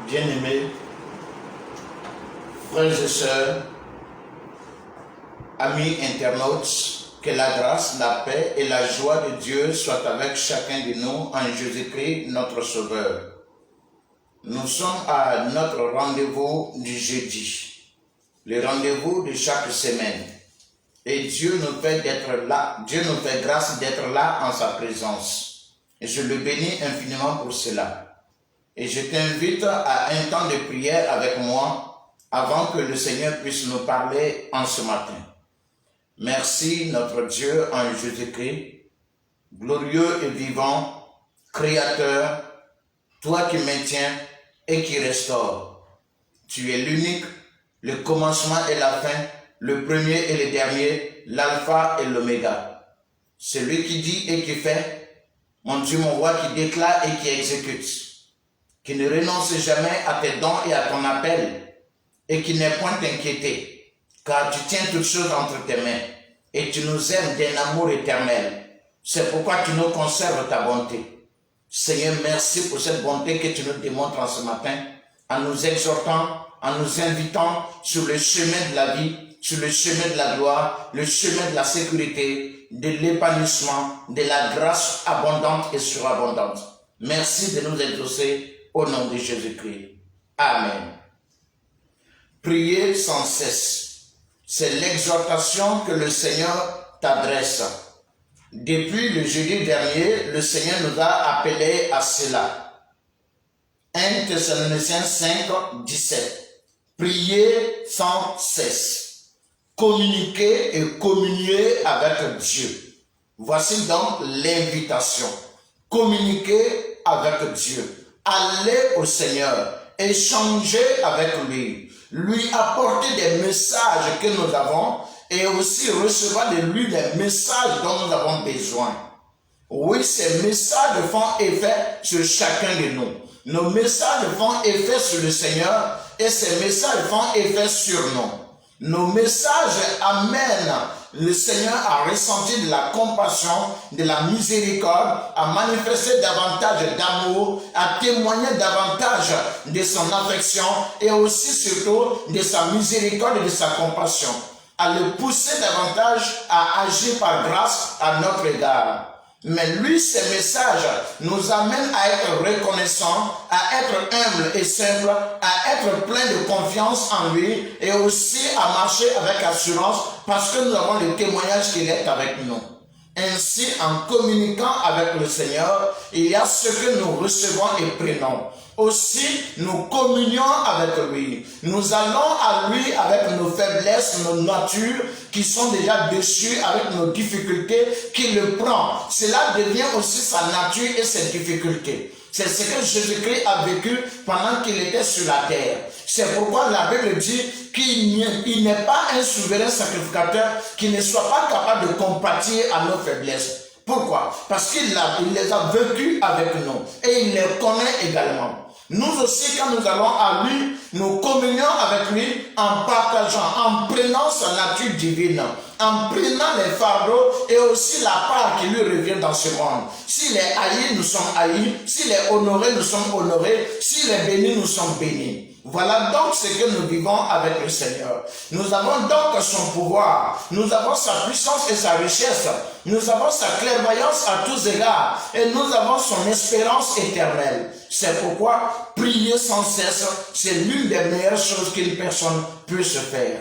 Bien-aimés, frères et sœurs, amis internautes, que la grâce, la paix et la joie de Dieu soient avec chacun de nous en Jésus-Christ, notre Sauveur. Nous sommes à notre rendez-vous du jeudi, le rendez-vous de chaque semaine. Et Dieu nous fait d'être là, Dieu nous fait grâce d'être là en sa présence. Et je le bénis infiniment pour cela. Et je t'invite à un temps de prière avec moi avant que le Seigneur puisse nous parler en ce matin. Merci notre Dieu en Jésus-Christ, glorieux et vivant, créateur, toi qui maintiens et qui restaure. Tu es l'unique, le commencement et la fin, le premier et le dernier, l'alpha et l'oméga. Celui qui dit et qui fait, mon Dieu, mon roi, qui déclare et qui exécute, qui ne renonce jamais à tes dons et à ton appel, et qui n'est point inquiété, car tu tiens toutes choses entre tes mains, et tu nous aimes d'un amour éternel. C'est pourquoi tu nous conserves ta bonté. Seigneur, merci pour cette bonté que tu nous démontres en ce matin, en nous exhortant, en nous invitant sur le chemin de la vie, sur le chemin de la gloire, le chemin de la sécurité, de l'épanouissement, de la grâce abondante et surabondante. Merci de nous exaucer au nom de Jésus-Christ. Amen. Priez sans cesse. C'est l'exhortation que le Seigneur t'adresse. Depuis le jeudi dernier, le Seigneur nous a appelés à cela. 1 Thessaloniciens 5, 17. Priez sans cesse. Communiquez et communiez avec Dieu. Voici donc l'invitation. Communiquez avec Dieu. Allez au Seigneur, échangez avec lui, lui apporter des messages que nous avons et aussi recevoir de lui des messages dont nous avons besoin. Oui, ces messages font effet sur chacun de nous. Nos messages font effet sur le Seigneur et ces messages font effet sur nous. Nos messages amènent le Seigneur à ressentir de la compassion, de la miséricorde, à manifester davantage d'amour, à témoigner davantage de son affection et aussi surtout de sa miséricorde et de sa compassion, à le pousser davantage à agir par grâce à notre égard. Mais lui, ces messages nous amènent à être reconnaissants, à être humbles et simples, à être pleins de confiance en lui et aussi à marcher avec assurance parce que nous avons le témoignage qu'il est avec nous. Ainsi, en communiquant avec le Seigneur, il y a ce que nous recevons et prenons. Aussi, nous communions avec lui. Nous allons à lui avec nos faiblesses, nos natures qui sont déjà déchues, avec nos difficultés, qui le prend. Cela devient aussi sa nature et ses difficultés. C'est ce que Jésus-Christ a vécu pendant qu'il était sur la terre. C'est pourquoi la Bible dit qu'il n'est pas un souverain sacrificateur qui ne soit pas capable de compatir à nos faiblesses. Pourquoi? Parce qu'il les a vécues avec nous et il les connaît également. Nous aussi, quand nous allons à lui, nous communions avec lui en partageant, en prenant sa nature divine, en prenant les fardeaux et aussi la part qui lui revient dans ce monde. S'il est haï, nous sommes haïs. S'il est honoré, nous sommes honorés. S'il est béni, nous sommes bénis. Voilà donc ce que nous vivons avec le Seigneur. Nous avons donc son pouvoir, nous avons sa puissance et sa richesse, nous avons sa clairvoyance à tous égards et nous avons son espérance éternelle. C'est pourquoi prier sans cesse, c'est l'une des meilleures choses qu'une personne peut se faire.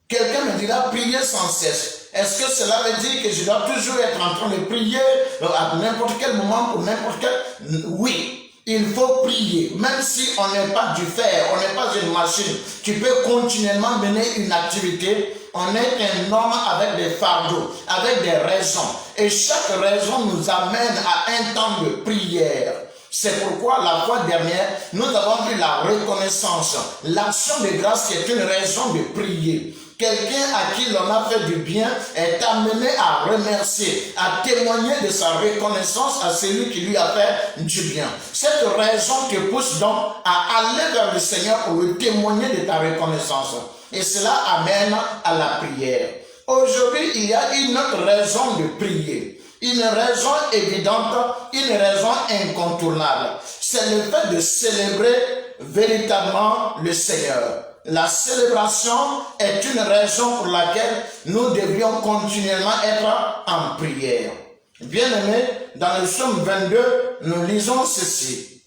Quelqu'un me dira prier sans cesse. Est-ce que cela veut dire que je dois toujours être en train de prier à n'importe quel moment pour n'importe quel... Oui. Il faut prier, même si on n'est pas du fer, on n'est pas une machine. Tu peux continuellement mener une activité. On est un homme avec des fardeaux, avec des raisons. Et chaque raison nous amène à un temps de prière. C'est pourquoi la fois dernière, nous avons vu la reconnaissance, l'action de grâce qui est une raison de prier. Quelqu'un à qui l'on a fait du bien est amené à remercier, à témoigner de sa reconnaissance à celui qui lui a fait du bien. Cette raison te pousse donc à aller vers le Seigneur pour lui témoigner de ta reconnaissance. Et cela amène à la prière. Aujourd'hui, il y a une autre raison de prier. Une raison évidente, une raison incontournable. C'est le fait de célébrer véritablement le Seigneur. La célébration est une raison pour laquelle nous devions continuellement être en prière. Bien-aimés, dans le psaume 22, nous lisons ceci.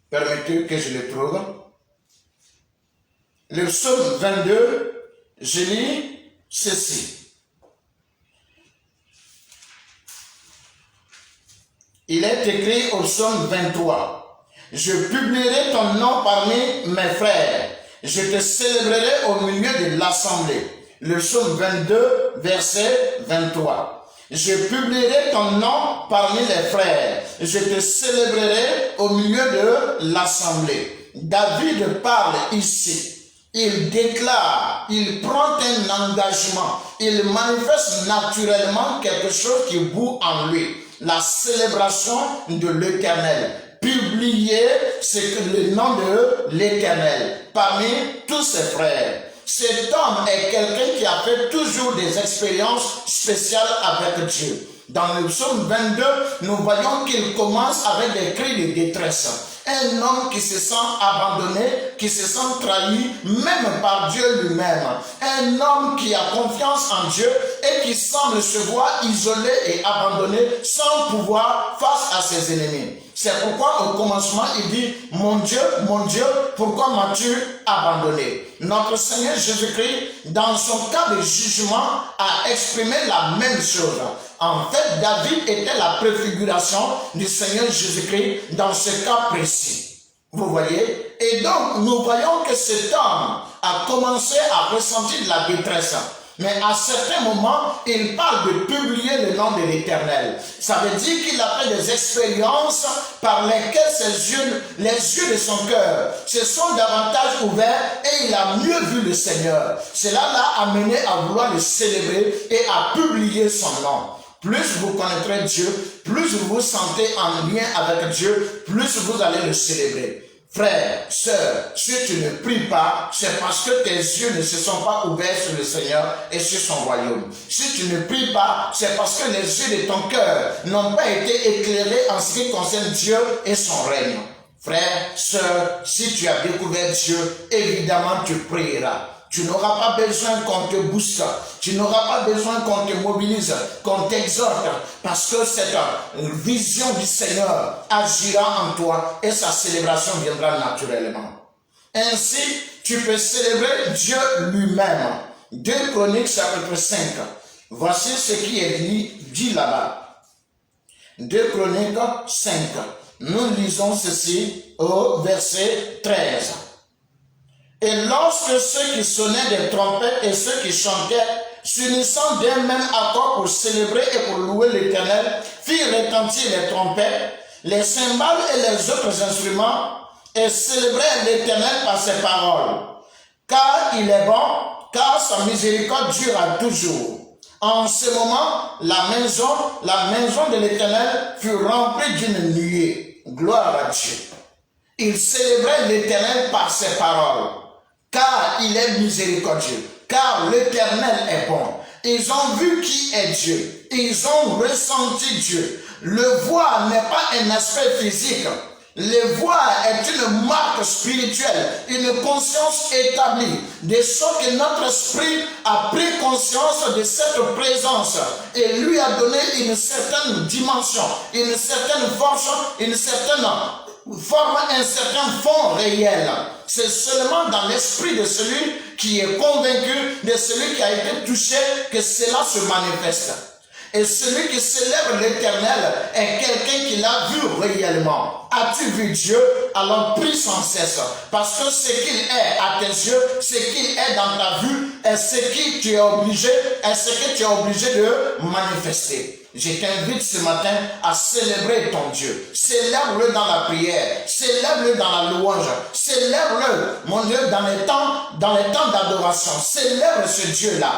Permettez que je le trouve. Le psaume 22, je lis ceci. Il est écrit au psaume 23. Je publierai ton nom parmi mes frères. Je te célébrerai au milieu de l'assemblée. Le psaume 22, verset 23. Je publierai ton nom parmi les frères. Je te célébrerai au milieu de l'assemblée. David parle ici. Il déclare, il prend un engagement, il manifeste naturellement quelque chose qui bout en lui. La célébration de l'Éternel. Publier le nom de l'Éternel parmi tous ses frères. Cet homme est quelqu'un qui a fait toujours des expériences spéciales avec Dieu. Dans le psaume 22, nous voyons qu'il commence avec des cris de détresse. Un homme qui se sent abandonné, qui se sent trahi, même par Dieu lui-même. Un homme qui a confiance en Dieu et qui semble se voir isolé et abandonné sans pouvoir face à ses ennemis. C'est pourquoi au commencement, il dit, mon Dieu, pourquoi m'as-tu abandonné? Notre Seigneur Jésus-Christ, dans son cas de jugement, a exprimé la même chose. En fait, David était la préfiguration du Seigneur Jésus-Christ dans ce cas précis. Vous voyez? Et donc, nous voyons que cet homme a commencé à ressentir de la détresse. Mais à certains moments, il parle de publier le nom de l'Éternel. Ça veut dire qu'il a fait des expériences par lesquelles les yeux de son cœur se sont davantage ouverts et il a mieux vu le Seigneur. Cela l'a amené à vouloir le célébrer et à publier son nom. Plus vous connaîtrez Dieu, plus vous vous sentez en lien avec Dieu, plus vous allez le célébrer. Frère, sœur, si tu ne pries pas, c'est parce que tes yeux ne se sont pas ouverts sur le Seigneur et sur son royaume. Si tu ne pries pas, c'est parce que les yeux de ton cœur n'ont pas été éclairés en ce qui concerne Dieu et son règne. Frère, sœur, si tu as découvert Dieu, évidemment tu prieras. Tu n'auras pas besoin qu'on te booste, tu n'auras pas besoin qu'on te mobilise, qu'on t'exhorte, parce que cette vision du Seigneur agira en toi et sa célébration viendra naturellement. Ainsi, tu peux célébrer Dieu lui-même. 2 Chroniques chapitre 5. Voici ce qui est dit là-bas. 2 Chroniques 5. Nous lisons ceci au verset 13. Et lorsque ceux qui sonnaient des trompettes et ceux qui chantaient, s'unissant d'un même accord pour célébrer et pour louer l'Éternel, firent retentir les trompettes, les cymbales et les autres instruments, et célébrèrent l'Éternel par ses paroles. Car il est bon, car sa miséricorde dure à toujours. En ce moment, la maison de l'Éternel fut remplie d'une nuée. Gloire à Dieu. Ils célébraient l'Éternel par ses paroles. Car il est miséricordieux, car l'Éternel est bon. Ils ont vu qui est Dieu, ils ont ressenti Dieu. Le voir n'est pas un aspect physique, le voir est une marque spirituelle, une conscience établie, de sorte que notre esprit a pris conscience de cette présence et lui a donné une certaine dimension, une certaine force, une certaine forme un certain fond réel. C'est seulement dans l'esprit de celui qui est convaincu, de celui qui a été touché, que cela se manifeste. Et celui qui célèbre l'Éternel est quelqu'un qui l'a vu réellement. As-tu vu Dieu? Alors prie sans cesse. Parce que ce qu'il est à tes yeux, ce qu'il est dans ta vue, est ce que tu es obligé de manifester. Je t'invite ce matin à célébrer ton Dieu. Célèbre-le dans la prière. Célèbre-le dans la louange. Célèbre-le, mon Dieu, dans les temps d'adoration. Célèbre ce Dieu-là.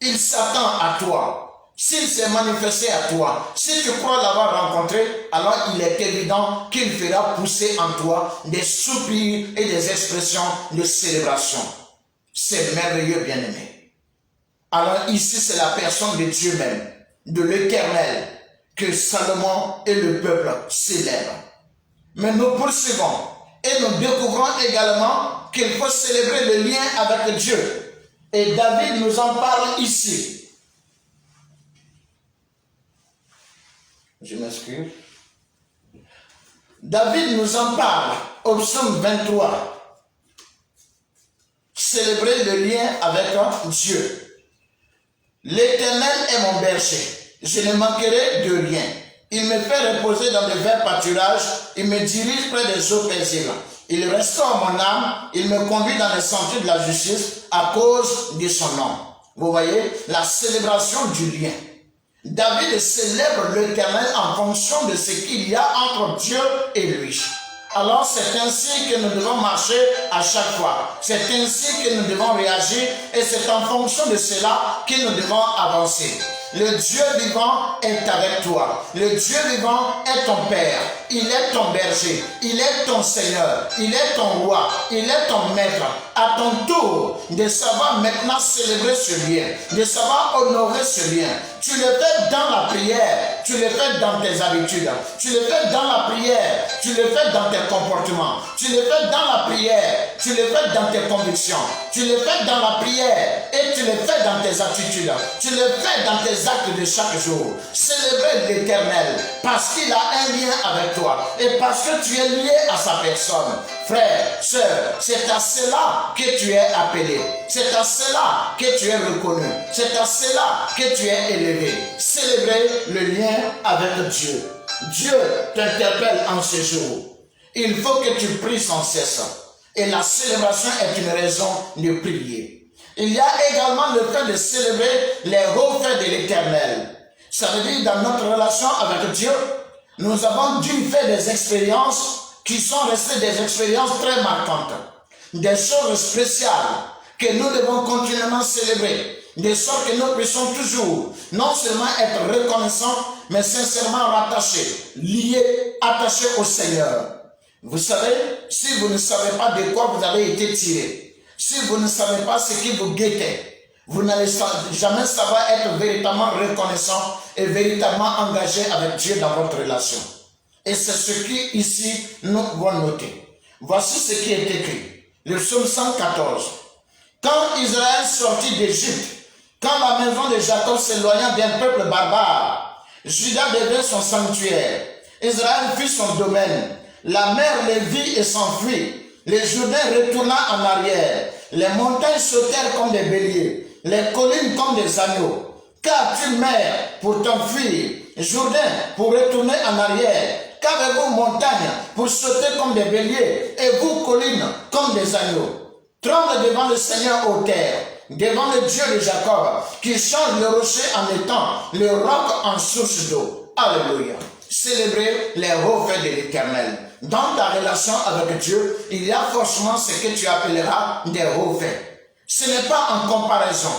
Il s'attend à toi. S'il s'est manifesté à toi, si tu crois l'avoir rencontré, alors il est évident qu'il fera pousser en toi des soupirs et des expressions de célébration. C'est merveilleux, bien-aimé. Alors ici, c'est la personne de Dieu même. de l'Éternel que Salomon et le peuple célèbrent. Mais nous poursuivons et nous découvrons également qu'il faut célébrer le lien avec Dieu. Et David nous en parle ici. Je m'excuse. David nous en parle au psaume 23. Célébrer le lien avec Dieu. L'Éternel est mon berger. Je ne manquerai de rien. Il me fait reposer dans de verts pâturages. Il me dirige près des eaux paisibles. Il restaure mon âme. Il me conduit dans les sentiers de la justice à cause de son nom. Vous voyez, la célébration du lien. David célèbre l'Éternel en fonction de ce qu'il y a entre Dieu et lui. Alors c'est ainsi que nous devons marcher à chaque fois. C'est ainsi que nous devons réagir et c'est en fonction de cela que nous devons avancer. Le Dieu vivant est avec toi. Le Dieu vivant est ton Père. Il est ton berger. Il est ton Seigneur. Il est ton roi. Il est ton maître. À ton tour de savoir maintenant célébrer ce lien, de savoir honorer ce lien. Tu le fais dans la prière, tu le fais dans tes habitudes, tu le fais dans la prière, tu le fais dans tes comportements, tu le fais dans la prière, tu le fais dans tes convictions, tu le fais dans la prière et tu le fais dans tes attitudes, tu le fais dans tes actes de chaque jour. Célébrer l'Éternel parce qu'il a un lien avec toi et parce que tu es lié à sa personne. Frère, sœur, c'est à cela que tu es appelé. C'est à cela que tu es reconnu. C'est à cela que tu es élevé. Célébrer le lien avec Dieu. Dieu t'interpelle en ce jour. Il faut que tu pries sans cesse. Et la célébration est une raison de prier. Il y a également le fait de célébrer les hauts faits de l'Éternel. Ça veut dire dans notre relation avec Dieu, nous avons dû faire des expériences qui sont restées des expériences très marquantes. Des choses spéciales que nous devons continuellement célébrer. De sorte que nous puissions toujours non seulement être reconnaissants, mais sincèrement rattachés, liés, attachés au Seigneur. Vous savez, si vous ne savez pas de quoi vous avez été tiré, si vous ne savez pas ce qui vous guettait, vous n'allez jamais savoir être véritablement reconnaissant et véritablement engagé avec Dieu dans votre relation. Et c'est ce qui ici nous devons noter. Voici ce qui est écrit. Le psaume 114. Quand Israël sortit d'Égypte, quand la maison de Jacob s'éloigna d'un peuple barbare, Juda devint son sanctuaire. Israël fit son domaine. La mer les vit et s'enfuit. Les Jourdains retourna en arrière. Les montagnes sautèrent comme des béliers. Les collines comme des agneaux. Qu'as-tu, mer, pour t'enfuir? Jourdain, pour retourner en arrière. Qu'avez-vous, montagne, pour sauter comme des béliers? Et vous, collines, comme des agneaux? Tremble devant le Seigneur aux terres, devant le Dieu de Jacob, qui change le rocher en étang, le roc en source d'eau. Alléluia. Célébrer les hauts faits de l'Éternel. Dans ta relation avec Dieu, il y a forcément ce que tu appelleras des hauts faits. Ce n'est pas en comparaison.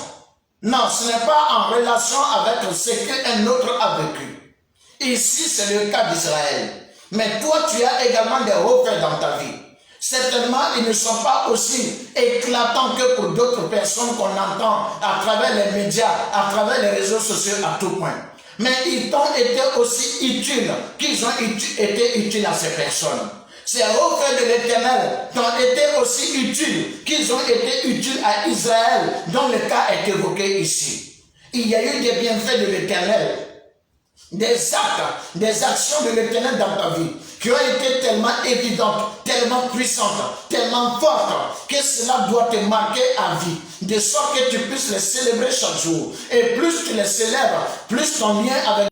Non, ce n'est pas en relation avec ce qu'un autre a vécu. Ici, c'est le cas d'Israël. Mais toi, tu as également des hauts faits dans ta vie. Certainement, ils ne sont pas aussi éclatants que pour d'autres personnes qu'on entend à travers les médias, à travers les réseaux sociaux, à tout point. Mais ils t'ont été aussi utiles qu'ils ont été utiles à ces personnes. Ces hauts faits de l'Éternel t'ont été aussi utiles qu'ils ont été utiles à Israël, dont le cas est évoqué ici. Il y a eu des bienfaits de l'Éternel, des actes, des actions de l'Éternel dans ta vie qui ont été tellement évidentes, tellement puissantes, tellement fortes que cela doit te marquer à vie, de sorte que tu puisses les célébrer chaque jour. Et plus tu les célèbres, plus ton lien avec